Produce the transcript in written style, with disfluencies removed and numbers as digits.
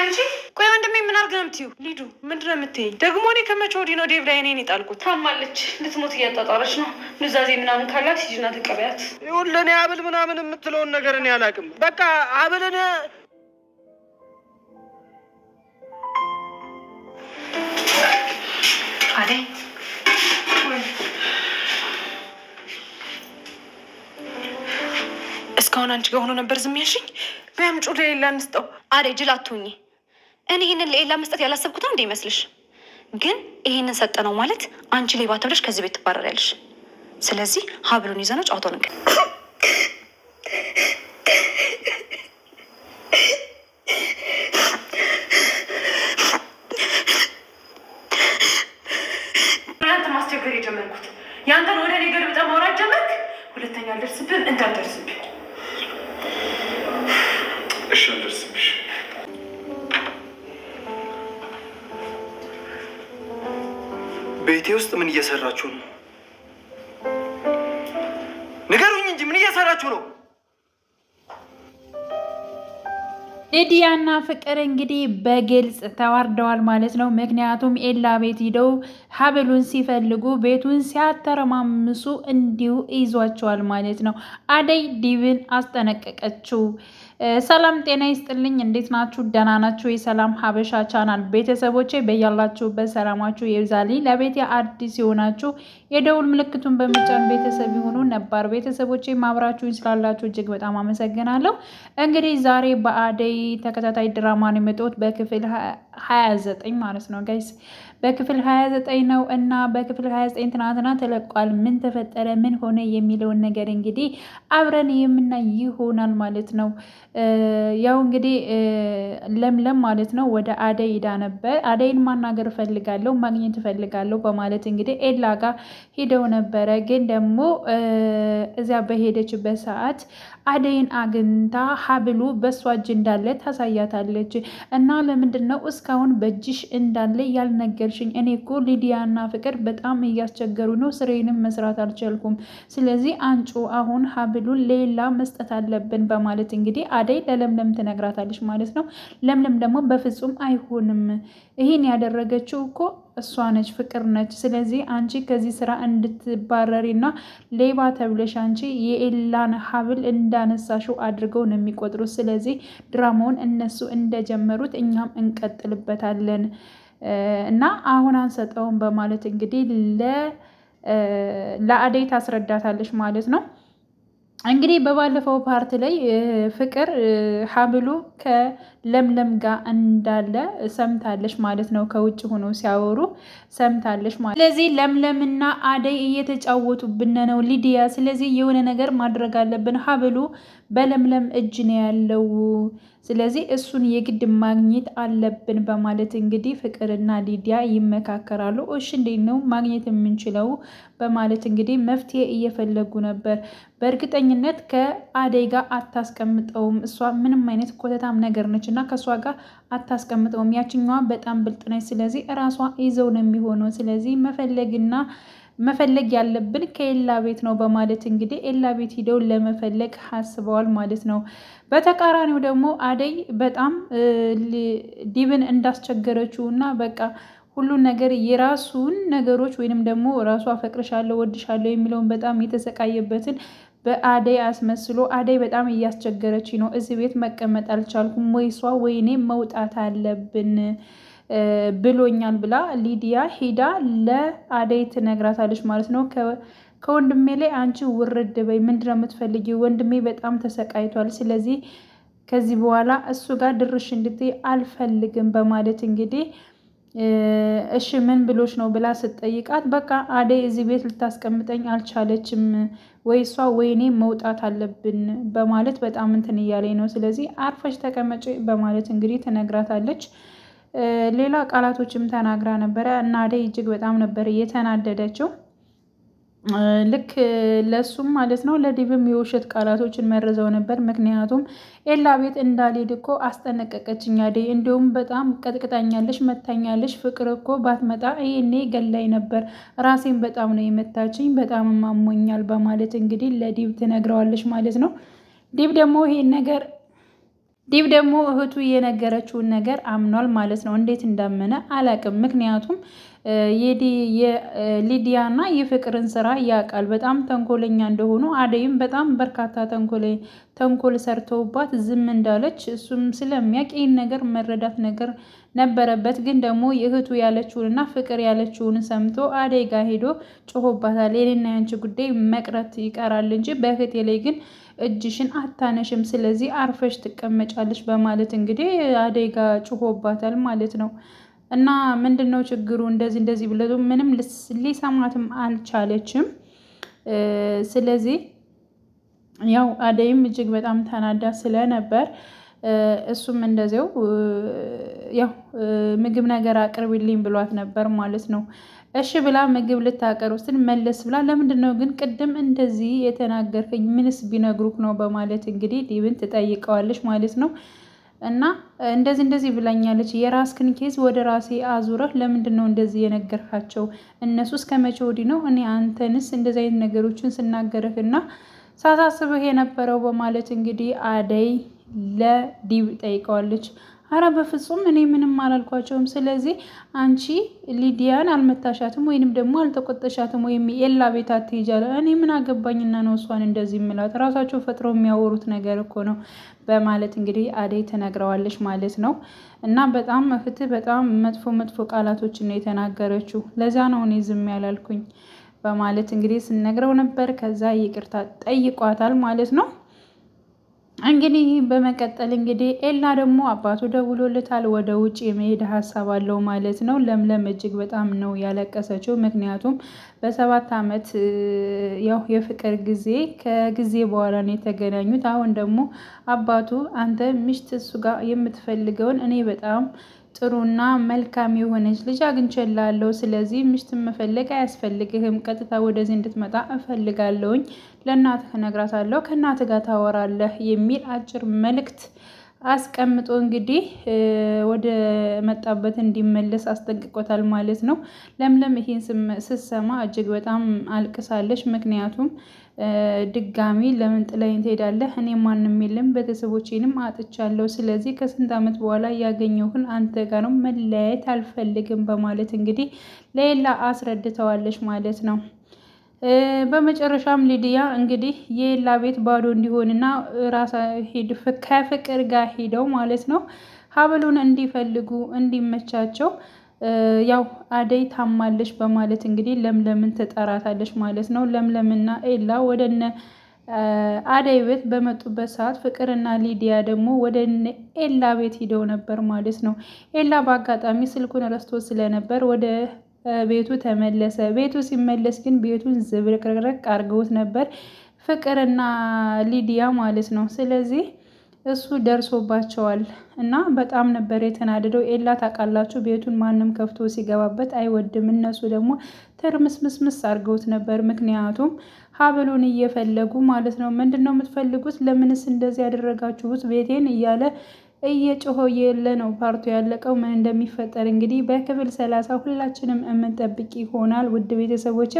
አንቺ ቆይ ወንድሜ ምን አርገምትዩ ሊዱ ምንድነው የምትይ ደግሞ እኔ ከመቼ ወዲህ ነው ዴቭ ላይ እኔን ይጣልኩት ታማለች ልትሞት እያጣጣረች ነው ኑዛዜ ምናምን ካላት ሲጅና ተቀበያት ይኸውልህ እኔ አብል ምናምን የምትለውን ነገር እኔ አላውቅም በቃ አብልን አዴ እስካሁን አንቺ ጋር ሆኖ ነበር ዝም ያልሽኝ በያምጩ ለሌላ እንስጠው አዴ ጅላቱኝ እኔ ይሄንን ለሌላ መስጠት ያላሰብኩት እንደ ይመስልሽ ግን ይሄንን ሰጠ ነው ማለት አንቺ ሌባ ተብለሽ ከዚህ ቤት ትባረሪያለሽ ስለዚህ ሀብሉን ይዘነው ጫውተው ነገር አንተ ማስቸገር የጀመርኩት ያንተን ወደ እኔ ገር በጣም ማውራት ጀመርክ ሁለተኛ አልደርስብህም እንዳልደርስብህ እሺ አልደርስብሽ ቤቴ ውስጥ ምን እየሰራችሁ ነው ንገሩኝ እንጂ ምን እየሰራችሁ ነው ሊዲያና ፍቅር እንግዲህ በግልጽ ተዋርደዋል ማለት ነው ምክንያቱም ኤላ ቤት ሄደው ሀብሉን ሲፈልጉ ቤቱን ሲያተረማምሱ እንዲሁ ይዟቸዋል ማለት ነው አደይ ዲብን አስጠነቀቀችው ሰላም ጤና ይስጥልኝ እንዴት ናችሁ ደህና ናችሁ የሰላም ሀበሻ ቻናል ቤተሰቦቼ በያላችሁበት ሰላማችሁ ይብዛልኝ ለቤት አዲስ የሆናችሁ የደውል ምልክቱን በመጫን ቤተሰብ ይሁኑ ነባር ቤተሰቦቼ ማብራችሁኝ ስላላችሁ እጅግ በጣም አመሰግናለሁ እንግዲህ ዛሬ በአደይ ተከታታይ ድራማ ነው የመጣሁት በክፍል 29 ማለት ነው ጋይስ በክፍል 29 ነው እና በክፍል 29 ትናንትና ተለቋል ምን ተፈጠረ ምን ሆነ የሚለውን ነገር እንግዲህ አብረን የምናይ ይሆናል ማለት ነው ያው እንግዲህ ለምለም ማለት ነው ወደ አደይ ሄዳ ነበር አደይን ማናገር ፈልጋለሁ ማግኘት ፈልጋለሁ በማለት እንግዲህ ኤላ ጋር ሄደው ነበር ግን ደግሞ እዚያ በሄደችበት ሰዓት አደይን አግኝታ ሀብሉ በሷ እጅ እንዳለ ታሳያታለች እና ለምንድነው እስካሁን በእጅሽ እንዳለ ያልነገርሽኝ እኔ እኮ ሊዲያና ፍቅር በጣም እያስቸገሩ ነው ስሬንም መስራት አልቻልኩም ስለዚህ አንጩ አሁን ሀብሉን ሌላ መስጠት አለብን በማለት እንግዲህ አደይ ለለምለም ትነግራታለች ማለት ነው ለምለም ደግሞ በፍጹም አይሆንም ይሄን ያደረገችው እኮ እሷ ነች ፍቅር ነች ስለዚህ አንቺ ከዚህ ስራ እንድትባረሪና ሌባ ተብለሽ አንቺ የኤላን ሀብል እንዳነሳሽው አድርገው ነው የሚቆጥሩት ስለዚህ ድራማውን እነሱ እንደጀመሩት እኛም እንቀጥልበታለን እና አሁን አንሰጠውም በማለት እንግዲህ ለአደይ ታስረዳታለች ማለት ነው እንግዲህ በባለፈው ፓርት ላይ ፍቅር ሀብሉ ከለምለም ጋር እንዳለ ሰምታለች ማለት ነው ከውጭ ሆኖ ሲያወሩ ሰምታለች ማለት ስለዚህ ለምለምና አደይ እየተጫወቱብን ነው ሊዲያ ስለዚህ የሆነ ነገር ማድረግ አለብን ሀብሉ በለምለም እጅ ነው ያለው ስለዚህ እሱን የግድ ማግኘት አለብን በማለት እንግዲህ ፍቅርና ሊዲያ ይመካከራሉ እሺ እንዴት ነው ማግኘት የምንችለው በማለት እንግዲህ መፍትሄ እየፈለጉ ነበር በእርግጠኝነት ከአደይ ጋር አታስቀምጠውም እሷ ምንም አይነት ኮተታም ነገር ነችና ከሷ ጋር አታስቀምጠውም ያችኛዋ በጣም ብልጥ ነች ስለዚህ ራሷ ይዘው ነው የሚሆነው ስለዚህ መፈለግ ያለብን ከኤላ ቤት ነው በማለት እንግዲህ ኤላ ቤት ሄደው ለመፈለግ ሐስበዋል ማለት ነው በተቃራኒው ደግሞ አደይ በጣም ዲብን እንዳስቸገረችውና በቃ ሁሉ ነገር የራሱን ነገሮች ወይንም ደግሞ ራሱ አፈቅርሻለሁ ወድሻለሁ የሚለውን በጣም የተሰቃየበትን በአደይ አስመስሎ አደይ በጣም እያስቸገረች ነው እዚህ ቤት መቀመጥ አልቻልኩም ወይሷ ወይኔ መውጣት አለብን ብሎኛል ብላ ሊዲያ ሄዳ ለአደይ ትነግራታለች ማለት ነው ከወንድሜ ላይ አንቺ ውርድ በይ ምንድነው የምትፈልጊው ወንድሜ በጣም ተሰቃይቷል ስለዚህ ከዚህ በኋላ እሱ ጋር ድርሽ እንድትይ አልፈልግም በማለት እንግዲህ እሺ ምን ብሎሽ ነው ብላ ስትጠይቃት በቃ አደይ እዚህ ቤት ልታስቀምጠኝ አልቻለችም ወይሷ ወይኔ መውጣት አለብን በማለት በጣም እንትን እያለኝ ነው ስለዚህ አርፈሽ ተቀመጪ በማለት እንግዲህ ትነግራታለች ሌላ ቃላቶችም ተናግራ ነበር እና አደይ እጅግ በጣም ነበር የተናደደችው ልክ ለሱም ማለት ነው ለዲብም የውሸት ቃላቶችን መረዘው ነበር ምክንያቱም ኤላ ቤት እንዳልሄድ እኮ አስጠነቀቀችኝ አደይ እንዲሁም በጣም ቀጥቅጣኛለሽ መታኛለሽ ፍቅር እኮ ባትመጣ ይሄኔ ገላይ ነበር ራሴን በጣም ነው የመታችኝ በጣም ማሞኛል በማለት እንግዲህ ለዲብ ትነግረዋለች ማለት ነው ዲብ ደግሞ ይሄን ነገር ዲብ ደግሞ እህቱ የነገረችውን ነገር አምኗል ማለት ነው። እንዴት እንዳመነ አላቅም። ምክንያቱም የሊዲያና የፍቅርን ስራ ያውቃል። በጣም ተንኮለኛ እንደሆኑ አደይም በጣም በርካታ ተንኮል ሰርተውባት ዝም እንዳለች እሱም ስለሚያውቅ ይህን ነገር መረዳት ነገር ነበረበት። ግን ደግሞ የእህቱ ያለችውንና ፍቅር ያለችውን ሰምቶ አደይ ጋር ሄዶ ጮሆባታል። የኔና ያንቺ ጉዳይ መቅረት ይቀራል እንጂ በእህቴ ላይ ግን እጅሽን አታነሽም፣ ስለዚህ አርፈሽ ትቀመጫለሽ በማለት እንግዲህ አደይ ጋር ጮሆባታል ማለት ነው። እና ምንድነው ችግሩ እንደዚህ ብለቱ ምንም ሊሰማትም አልቻለችም። ስለዚህ ያው አደይም እጅግ በጣም ተናዳ ስለነበር እሱም እንደዚያው ያው ምግብ ነገር አቅርብልኝ ብሏት ነበር ማለት ነው። እሺ ብላ ምግብ ልታቀርብ ስትል መለስ ብላ ለምንድነው ግን ቅድም እንደዚህ የተናገርከኝ ምንስ ቢነግሩክ ነው በማለት እንግዲህ ዲብን ትጠይቀዋለች ማለት ነው። እና እንደዚህ ብላኛለች፣ የራስክን ኬዝ ወደ ራሴ አዙረህ ለምንድነው እንደዚህ የነገርካቸው? እነሱ እስከመቼ ወዲህ ነው እኔ አንተንስ እንደዚህ አይነት ነገሮችን ስናገርህና ሳሳስብህ የነበረው በማለት እንግዲህ አደይ ለዲብ ጠይቀዋለች። አረ በፍጹም እኔ ምንም አላልኳቸውም። ስለዚህ አንቺ ሊዲያን አልመታሻትም ወይንም ደግሞ አልተቆጠሻትም ወይም የላ ቤት አትሄጃለ። እኔ ምን አገባኝና ነው እሷን እንደዚህ ምላት? ራሳቸው ፈጥረው የሚያወሩት ነገር እኮ ነው በማለት እንግዲህ አደይ ተነግረዋለች ማለት ነው። እና በጣም ፍትህ በጣም መጥፎ ቃላቶችን ነው የተናገረችው። ለዛ ነው እኔ ዝም ያላልኩኝ በማለት እንግዲህ ስነግረው ነበር። ከዛ ይቅርታ ጠይቋታል ማለት ነው። እንግዲህ በመቀጠል እንግዲህ ኤላ ደግሞ አባቱ ደውሎለታል። ወደ ውጭ የመሄድ ሀሳብ አለው ማለት ነው። ለምለም እጅግ በጣም ነው ያለቀሰችው። ምክንያቱም በ7 ዓመት ያው የፍቅር ጊዜ ከጊዜ በኋላ ነው የተገናኙት። አሁን ደግሞ አባቱ አንተ ሚስት እሱ ጋር የምትፈልገውን እኔ በጣም ጥሩና መልካም የሆነች ልጅ አግኝቼልሃለሁ። ስለዚህ ሚስት መፈለግ አያስፈልግህም፣ ቀጥታ ወደዚህ እንድትመጣ እፈልጋለሁኝ። ለእናትህ እነግራታለሁ፣ ከእናትህ ጋር ታወራለህ የሚል አጭር መልእክት አስቀምጦ እንግዲህ ወደ መጣበት እንዲመለስ አስጠንቅቆታል ማለት ነው። ለምለም ይሄን ስትሰማ እጅግ በጣም አልቅሳለች። ምክንያቱም ድጋሚ ለምን ጥለኸኝ ትሄዳለህ? እኔ ማንም የለም፣ ቤተሰቦቼንም አጥቻለሁ። ስለዚህ ከስንት ዓመት በኋላ ያገኘሁህን አንተ ጋር ነው፣ መለያየት አልፈልግም በማለት እንግዲህ ሌላ አስረድተዋለች ማለት ነው። በመጨረሻም ሊዲያ እንግዲህ የኤላ ቤት ባዶ እንዲሆንና ራሳ ከፍቅር ጋር ሄደው ማለት ነው ሀብሉን እንዲፈልጉ እንዲመቻቸው ያው አደይ ታማለች በማለት እንግዲህ ለምለምን ትጠራታለች ማለት ነው። ለምለምና ኤላ ወደነ አደይ ቤት በመጡበት ሰዓት ፍቅርና ሊዲያ ደግሞ ወደነ ኤላ ቤት ሄደው ነበር ማለት ነው። ኤላ በአጋጣሚ ስልኩን ረስቶ ስለነበር ወደ ቤቱ ተመለሰ። ቤቱ ሲመለስ ግን ቤቱን ዝብርቅርቅ አድርገውት ነበር ፍቅርና ሊዲያ ማለት ነው። ስለዚህ እሱ ደርሶባቸዋል እና በጣም ነበር የተናደደው። ኤላ ታውቃላችሁ ቤቱን ማንም ከፍቶ ሲገባበት አይወድም። እነሱ ደግሞ ትርምስምስምስ አድርገውት ነበር። ምክንያቱም ሀብሉን እየፈለጉ ማለት ነው። ምንድነው የምትፈልጉት? ለምንስ እንደዚህ ያደረጋችሁት ቤቴን እያለ እየጮሆ የለ ነው ፓርቱ ያለቀው። ምን እንደሚፈጠር እንግዲህ በክፍል 30 ሁላችንም የምንጠብቅ ይሆናል። ውድ ቤተሰቦቼ